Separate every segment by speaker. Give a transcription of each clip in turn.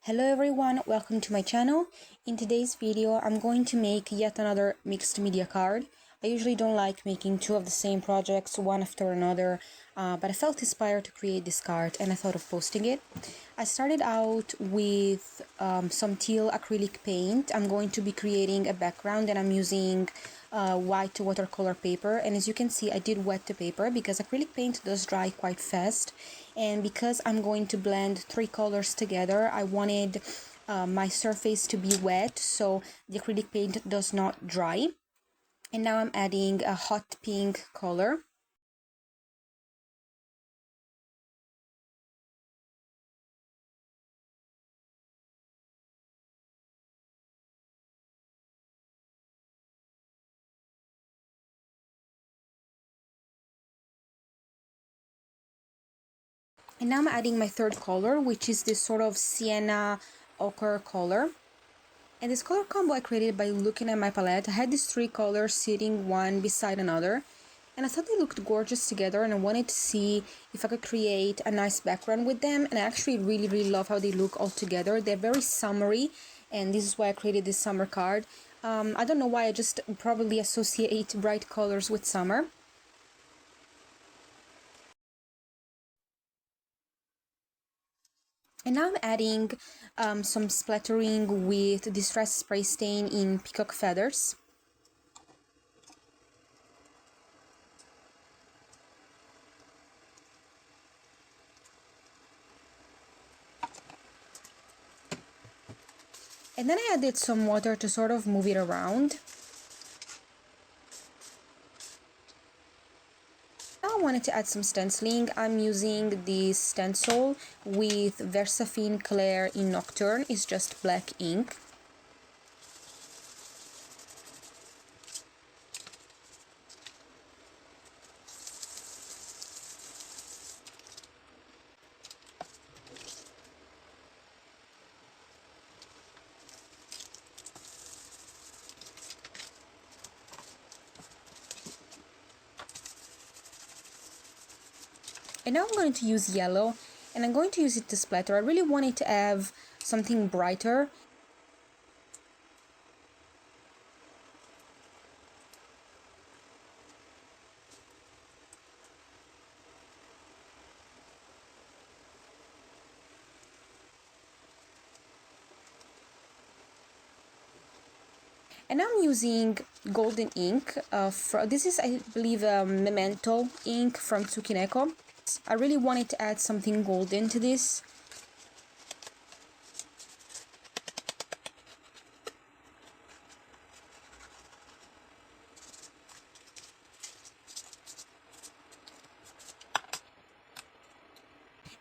Speaker 1: Hello everyone, welcome to my channel. In today's video, I'm going to make yet another mixed media card. I usually don't like making two of the same projects, one after another, but I felt inspired to create this card and I thought of posting it. I started out with some teal acrylic paint. I'm going to be creating a background and I'm using white watercolor paper, and as you can see I did wet the paper because acrylic paint does dry quite fast, and because I'm going to blend three colors together I wanted my surface to be wet so the acrylic paint does not dry. And now I'm adding a hot pink color. And now I'm adding my third color, which is this sort of sienna ochre color. And this color combo I created by looking at my palette. I had these three colors sitting one beside another, and I thought they looked gorgeous together, and I wanted to see if I could create a nice background with them. And I actually really love how they look all together. They're very summery, and this is why I created this summer card. I don't know why, I just probably associate bright colors with summer. And now I'm adding some splattering with Distress Spray Stain in Peacock Feathers. And then I added some water to sort of move it around. Now I wanted to add some stenciling. I'm using this stencil with Versafine Clair in Nocturne. It's just black ink. And now I'm going to use yellow, and I'm going to use it to splatter. I really wanted to have something brighter. And I'm using golden ink. This is, I believe, a Memento ink from Tsukineko. I really wanted to add something golden to this.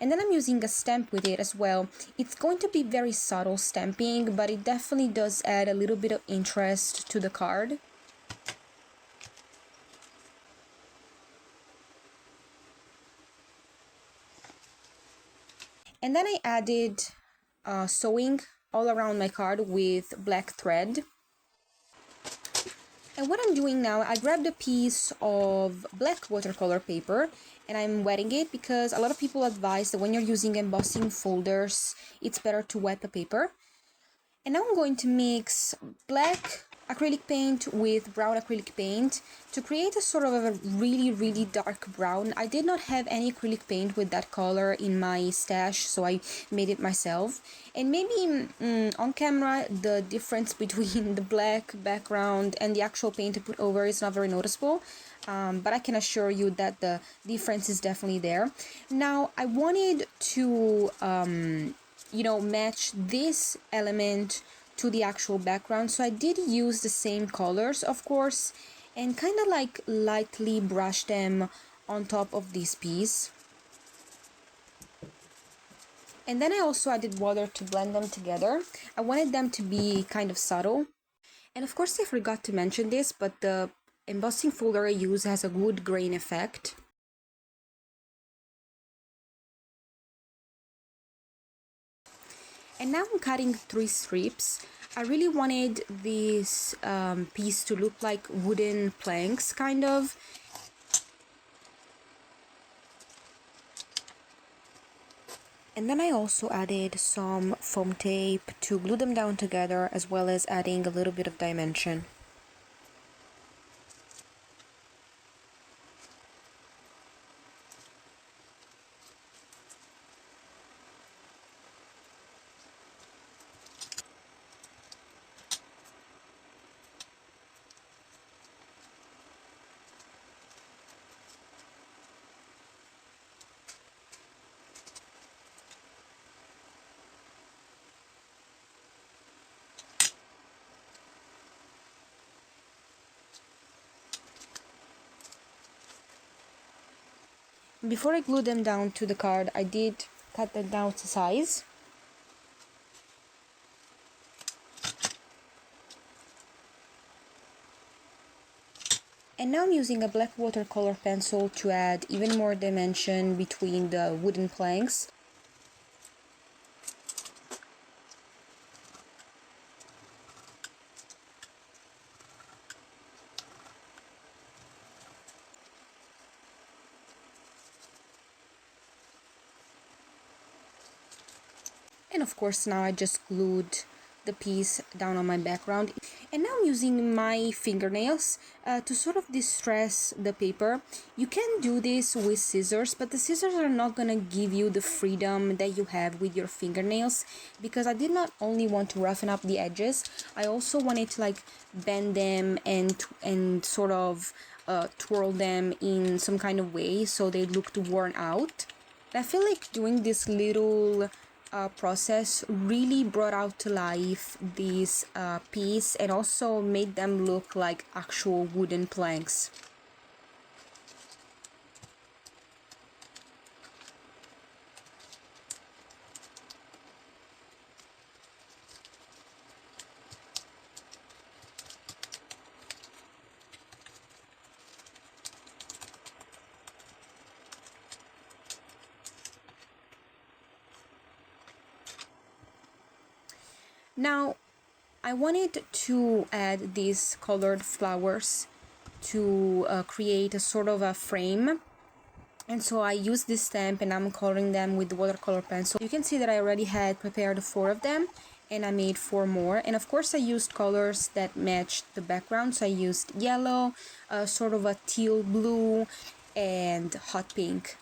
Speaker 1: And then I'm using a stamp with it as well. It's going to be very subtle stamping, but it definitely does add a little bit of interest to the card. And then I added sewing all around my card with black thread. And what I'm doing now, I grabbed a piece of black watercolor paper and I'm wetting it because a lot of people advise that when you're using embossing folders, it's better to wet the paper. And now I'm going to mix black acrylic paint with brown acrylic paint to create a sort of a really dark brown. I did not have any acrylic paint with that color in my stash, so I made it myself. And maybe on camera the difference between the black background and the actual paint I put over is not very noticeable, but I can assure you that the difference is definitely there. Now I wanted to match this element to the actual background, so I did use the same colors, of course, and kind of like lightly brush them on top of this piece. And then I also added water to blend them together. I wanted them to be kind of subtle. And of course I forgot to mention this, but the embossing folder I use has a wood grain effect. And now I'm cutting 3 strips. I really wanted this piece to look like wooden planks, kind of. And then I also added some foam tape to glue them down together, as well as adding a little bit of dimension. Before I glued them down to the card, I did cut them down to size. And now I'm using a black watercolor pencil to add even more dimension between the wooden planks. And of course now I just glued the piece down on my background. And now I'm using my fingernails to sort of distress the paper. You can do this with scissors, but the scissors are not gonna give you the freedom that you have with your fingernails, because I did not only want to roughen up the edges, I also wanted to like bend them and sort of twirl them in some kind of way so they looked worn out. I feel like doing this little process really brought out to life this piece and also made them look like actual wooden planks. Now, I wanted to add these colored flowers to create a sort of a frame. And so I used this stamp and I'm coloring them with the watercolor pencil. You can see that I already had prepared 4 of them and I made 4 more. And of course I used colors that matched the background. So I used yellow, sort of a teal blue, and hot pink.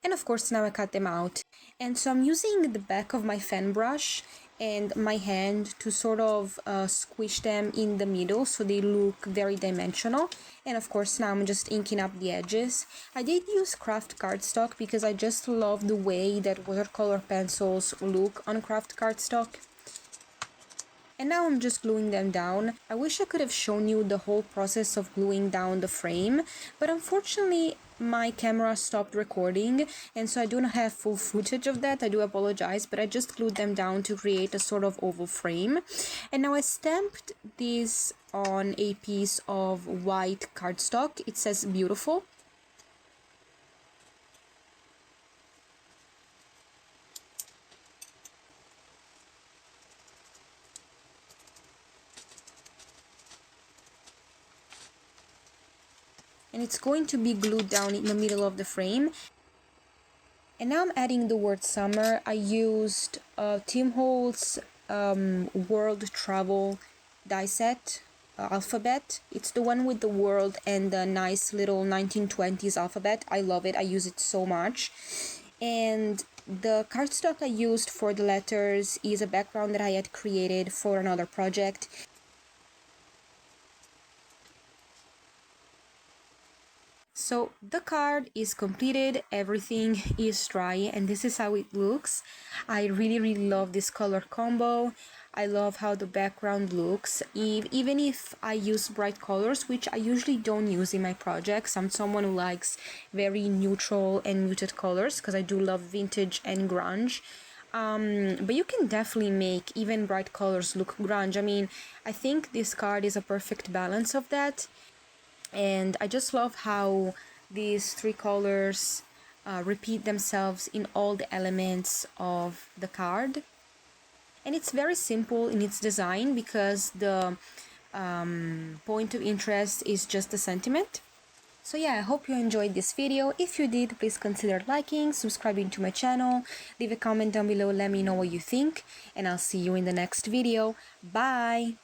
Speaker 1: And of course now I cut them out. And so I'm using the back of my fan brush and my hand to sort of squish them in the middle so they look very dimensional. And of course now I'm just inking up the edges. I did use craft cardstock because I just love the way that watercolor pencils look on craft cardstock. And now I'm just gluing them down. I wish I could have shown you the whole process of gluing down the frame, but unfortunately my camera stopped recording and so I do not have full footage of that. I do apologize, but I just glued them down to create a sort of oval frame. And now I stamped this on a piece of white cardstock. It says beautiful. And it's going to be glued down in the middle of the frame. And now I'm adding the word summer. I used Tim Holtz World Travel die set alphabet. It's the one with the world and the nice little 1920s alphabet. I love it. I use it so much. And the cardstock I used for the letters is a background that I had created for another project. So the card is completed, everything is dry, and this is how it looks. I really love this color combo. I love how the background looks, even if I use bright colors, which I usually don't use in my projects. I'm someone who likes very neutral and muted colors because I do love vintage and grunge. But you can definitely make even bright colors look grunge. I mean, I think this card is a perfect balance of that. And I just love how these three colors repeat themselves in all the elements of the card. And it's very simple in its design because the point of interest is just the sentiment. So yeah, I hope you enjoyed this video. If you did, please consider liking, subscribing to my channel, leave a comment down below, let me know what you think, and I'll see you in the next video. Bye!